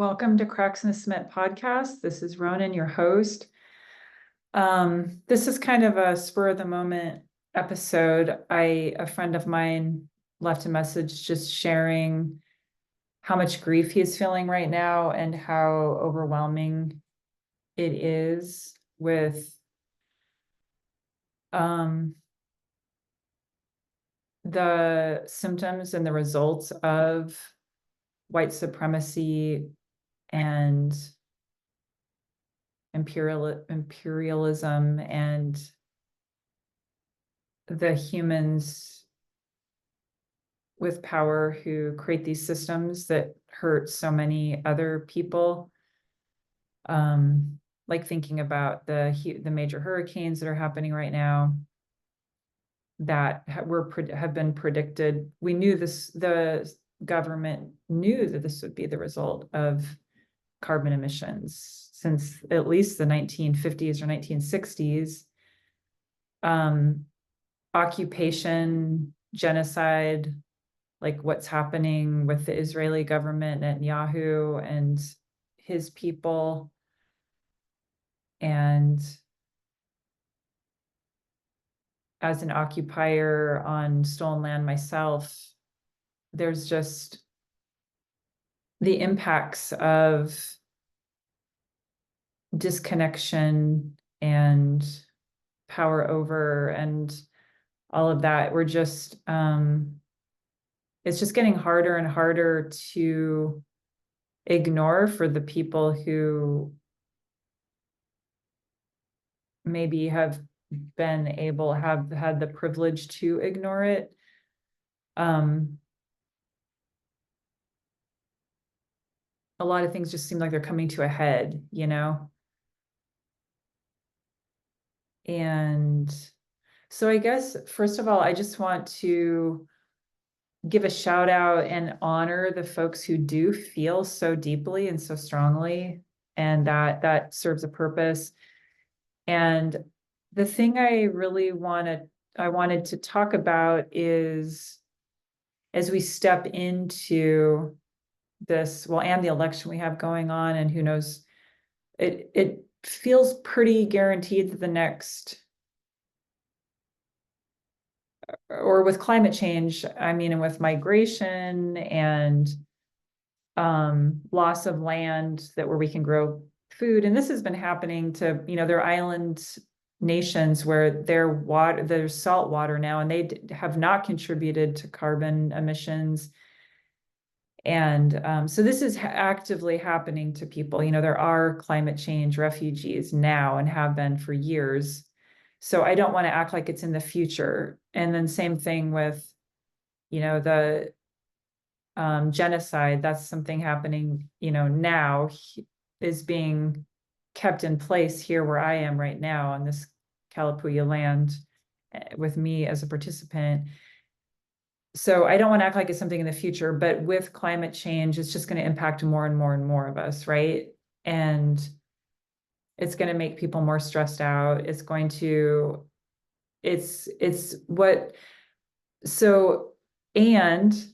Welcome to Cracks in the Cement podcast. This is Ronan, your host. This is kind of a spur of the moment episode. A friend of mine left a message just sharing how much grief he's feeling right now and how overwhelming it is with the symptoms and the results of white supremacy and imperialism and the humans with power who create these systems that hurt so many other people. Like thinking about the major hurricanes that are happening right now that have been predicted. We knew this, the government knew that this would be the result of carbon emissions since at least the 1950s or 1960s. Occupation, genocide, like what's happening with the Israeli government, Netanyahu and his people. And as an occupier on stolen land myself, there's just the impacts of disconnection and power over and all of that. We're just, it's just getting harder and harder to ignore for the people who maybe have had the privilege to ignore it. A lot of things just seem like they're coming to a head, you know? And so I guess, first of all, I just want to give a shout out and honor the folks who do feel so deeply and so strongly, and that serves a purpose. And the thing I wanted to talk about is, as we step into this, well, and the election we have going on, and who knows, it feels pretty guaranteed that the next, or with climate change, I mean, and with migration and loss of land where we can grow food. And this has been happening to, there are island nations where there's salt water now, and they have not contributed to carbon emissions. And so this is actively happening to people. There are climate change refugees now and have been for years. So I don't want to act like it's in the future. And then same thing with, the genocide. That's something happening, now, is being kept in place here where I am right now on this Kalapuya land with me as a participant. So I don't want to act like it's something in the future, but with climate change, it's just going to impact more and more and more of us, right? And it's going to make people more stressed out. And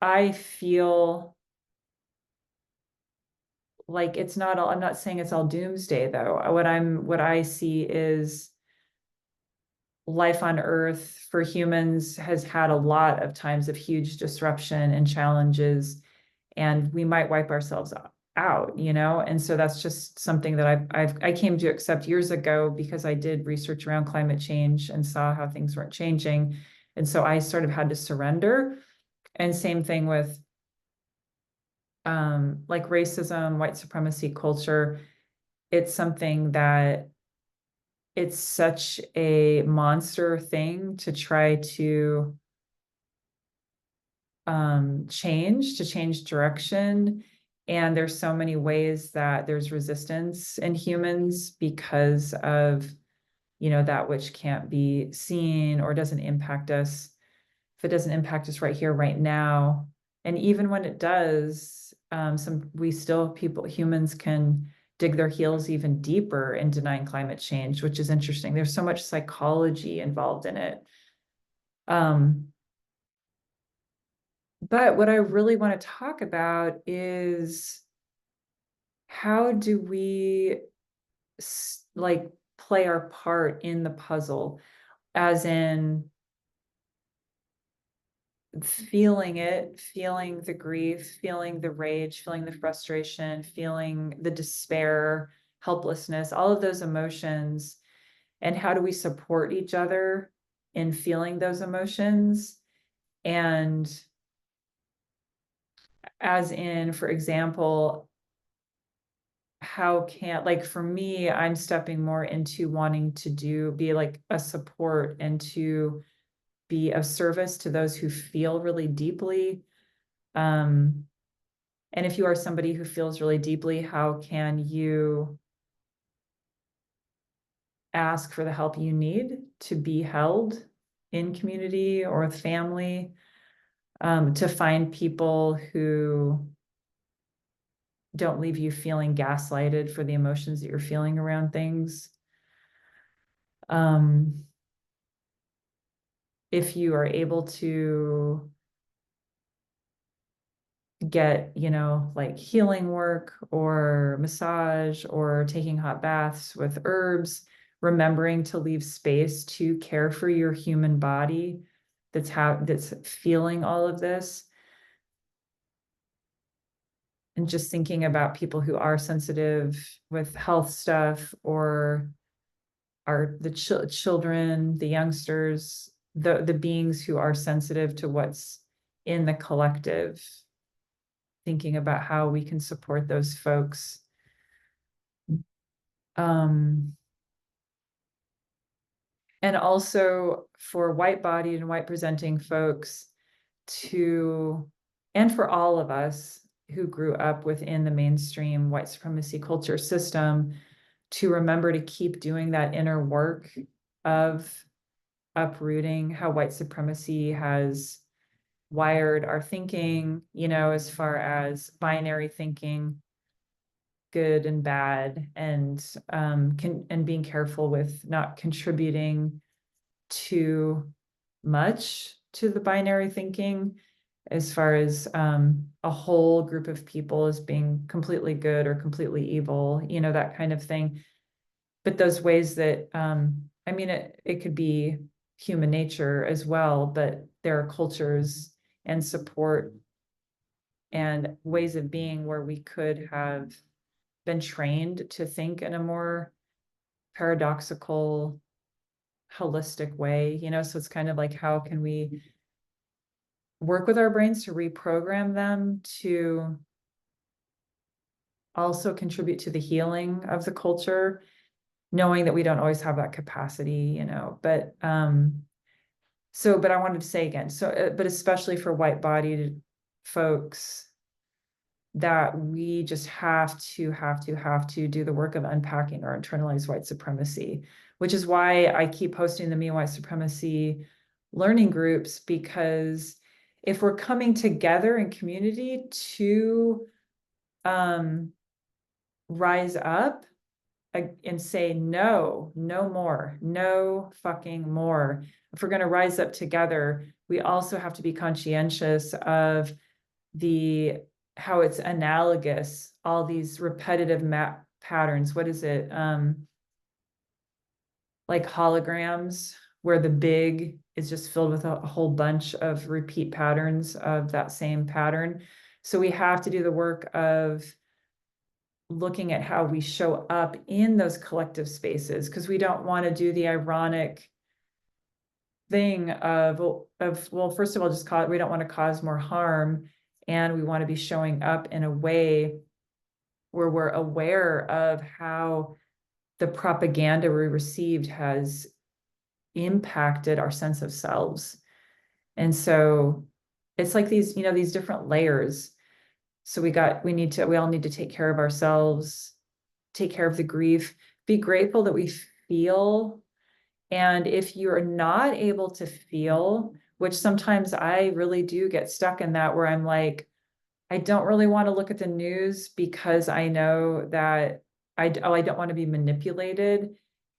I feel like I'm not saying it's all doomsday though. What I see is life on Earth for humans has had a lot of times of huge disruption and challenges, and we might wipe ourselves out, And so that's just something that I came to accept years ago because I did research around climate change and saw how things weren't changing. And so I sort of had to surrender. And same thing with like racism, white supremacy culture. It's something that it's such a monster thing to try to change direction. And there's so many ways that there's resistance in humans because of, that which can't be seen or doesn't impact us. If it doesn't impact us right here, right now, and even when it does, humans can dig their heels even deeper in denying climate change, which is interesting. There's so much psychology involved in it. But what I really want to talk about is how do we like play our part in the puzzle, as in feeling it, feeling the grief, feeling the rage, feeling the frustration, feeling the despair, helplessness, all of those emotions. And how do we support each other in feeling those emotions? And as in, for example, how can, like for me, I'm stepping more into wanting to be like a support and to be of service to those who feel really deeply. Um, and if you are somebody who feels really deeply, how can you ask for the help you need to be held in community or with family, to find people who don't leave you feeling gaslighted for the emotions that you're feeling around things. If you are able to get, like healing work or massage or taking hot baths with herbs, remembering to leave space to care for your human body that's feeling all of this. And just thinking about people who are sensitive with health stuff, or are the children, the youngsters, the beings who are sensitive to what's in the collective, thinking about how we can support those folks. And also for white-bodied and white-presenting folks and for all of us who grew up within the mainstream white supremacy culture system, to remember to keep doing that inner work of uprooting how white supremacy has wired our thinking, as far as binary thinking, good and bad, and being careful with not contributing too much to the binary thinking, as far as a whole group of people as being completely good or completely evil, that kind of thing. But those ways that, I mean, it could be human nature as well, but there are cultures and support and ways of being where we could have been trained to think in a more paradoxical, holistic way, so it's kind of like, how can we work with our brains to reprogram them to also contribute to the healing of the culture, knowing that we don't always have that capacity, but but I wanted to say again, but especially for white-bodied folks, that we just have to do the work of unpacking our internalized white supremacy, which is why I keep hosting the Me and White Supremacy learning groups, because if we're coming together in community to rise up and say, no more, no fucking more. If we're going to rise up together, we also have to be conscientious of how it's analogous, all these repetitive map patterns. What is it? Like holograms, where the big is just filled with a whole bunch of repeat patterns of that same pattern. So we have to do the work of looking at how we show up in those collective spaces, because we don't want to do the ironic thing of well, first of all, we don't want to cause more harm, and we want to be showing up in a way where we're aware of how the propaganda we received has impacted our sense of selves. And so it's like these different layers. So we all need to take care of ourselves, take care of the grief, be grateful that we feel. And if you're not able to feel, which sometimes I really do get stuck in that, where I'm like, I don't really want to look at the news because I know that I don't want to be manipulated,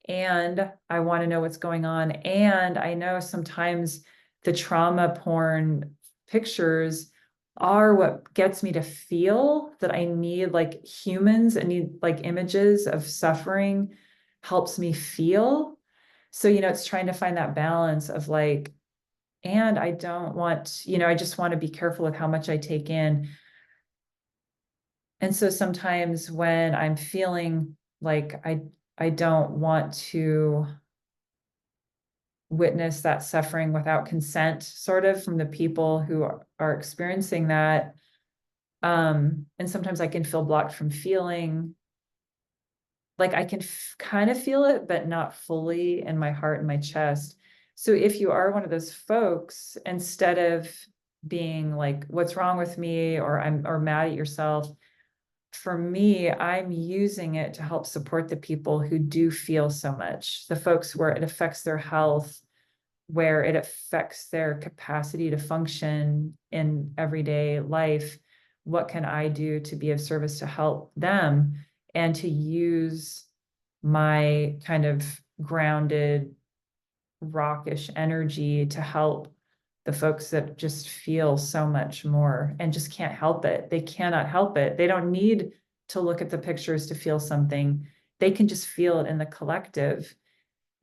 and I want to know what's going on. And I know sometimes the trauma porn pictures are what gets me to feel that I need like humans, I need like images of suffering helps me feel. So, it's trying to find that balance of like, and I don't want, I just want to be careful with how much I take in. And so sometimes when I'm feeling like I don't want to witness that suffering without consent, sort of from the people who are experiencing that. And sometimes I can feel blocked from feeling like I can kind of feel it, but not fully in my heart and my chest. So if you are one of those folks, instead of being like, what's wrong with me, or mad at yourself, for me, I'm using it to help support the people who do feel so much, the folks where it affects their health, where it affects their capacity to function in everyday life. What can I do to be of service to help them, and to use my kind of grounded, rockish energy to help the folks that just feel so much more and just can't help it. They cannot help it. They don't need to look at the pictures to feel something. They can just feel it in the collective.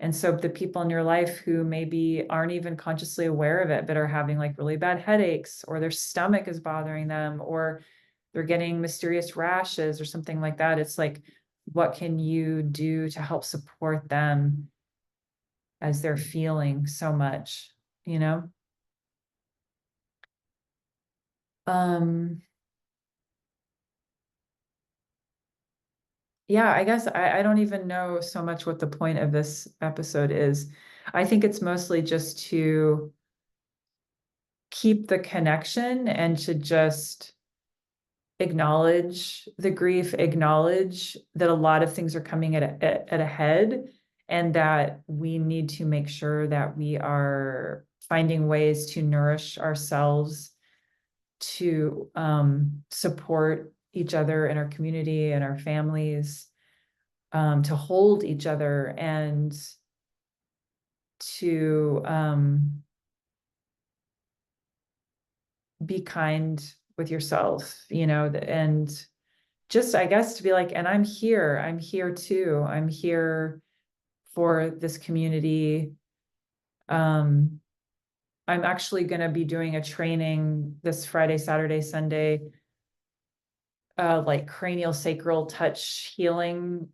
And so the people in your life who maybe aren't even consciously aware of it, but are having like really bad headaches, or their stomach is bothering them, or they're getting mysterious rashes or something like that. It's like, what can you do to help support them as they're feeling so much, you know? Um, yeah, I guess I don't even know so much what the point of this episode is. I think it's mostly just to keep the connection and to just acknowledge the grief, acknowledge that a lot of things are coming at a head, and that we need to make sure that we are finding ways to nourish ourselves, to support each other in our community and our families, to hold each other, and to be kind with yourself, and just, I guess, to be like, and I'm here too. I'm here for this community. Um, I'm actually going to be doing a training this Friday, Saturday, Sunday, like cranial sacral touch healing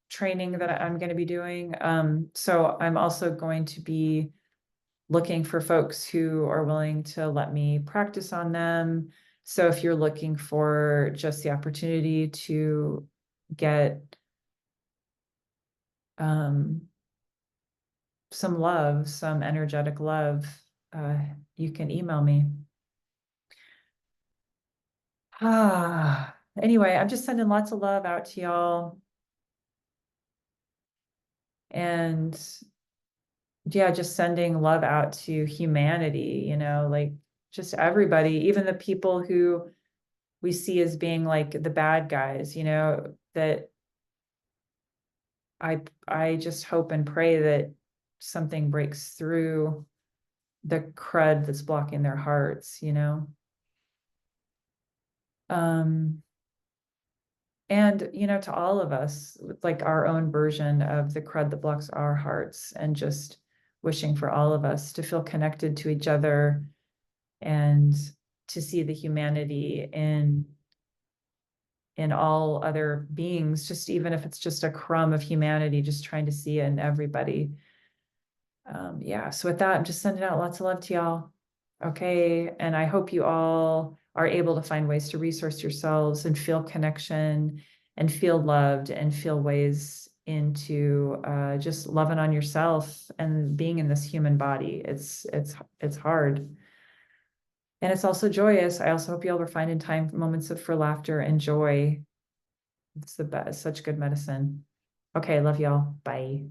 training that I'm going to be doing. So I'm also going to be looking for folks who are willing to let me practice on them. So if you're looking for just the opportunity to get um, some love, some energetic love, uh, you can email me. Anyway, I'm just sending lots of love out to y'all. And yeah, just sending love out to humanity, like just everybody, even the people who we see as being like the bad guys, that I just hope and pray that something breaks through the crud that's blocking their hearts. Um, and to all of us, like our own version of the crud that blocks our hearts, and just wishing for all of us to feel connected to each other, and to see the humanity in all other beings, just even if it's just a crumb of humanity, just trying to see it in everybody. Yeah, so with that, I'm just sending out lots of love to y'all. Okay, and I hope you all are able to find ways to resource yourselves and feel connection and feel loved and feel ways into just loving on yourself and being in this human body. It's hard. And it's also joyous. I also hope you all are finding time, moments for laughter and joy. It's the best, such good medicine. Okay, love y'all. Bye.